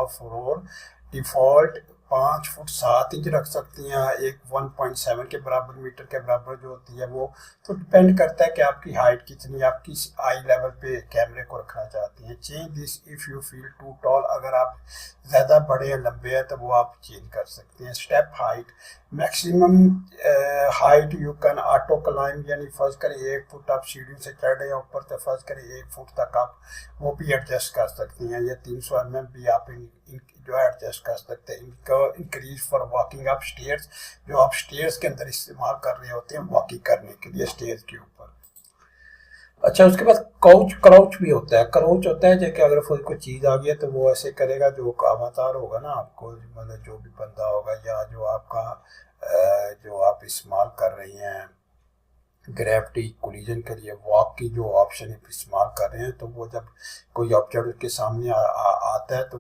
Top floor default 5 foot 7 inch रख सकती हैं, एक 1.7 के बराबर मीटर के बराबर जो होती है वो। तो डिपेंड करता है कि आपकी हाइट कितनी, आप किस आई लेवल पे कैमरे को रखना चाहती हैं। Change this if you feel too tall, अगर आप ज़्यादा बड़े या लंबे हैं तो वो आप चेंज कर सकते हैं। Step height, maximum height you can auto climb, यानी फर्ज करें 1 फुट आप सीढ़ी से चढ़ रहे हैं ऊपर, तो फर्ज करें 1 फुट तक आप वो भी एडजस्ट कर सकती हैं, या 300 mm भी आप जो है एडजस्ट कर सकते हैं। इनको increase for walking up stairs, जो आप स्टेयर्स के अंदर इस्तेमाल कर रहे होते हैं वॉकिंग करने के लिए स्टेयर्स के ऊपर। अच्छा, उसके बाद क्राउच भी होता है। क्राउच होता है जैसे अगर कोई चीज़ आ गई है तो वो ऐसे करेगा, जो कामातार होगा ना आपको, मतलब जो भी बंदा होगा या जो आपका जो आप इस्तेमाल कर रही हैं ग्रेविटी कोलिजन के लिए वॉक की जो ऑप्शन इस्तेमाल कर रहे हैं, तो वो जब कोई ऑब्जेक्ट के सामने आता है तो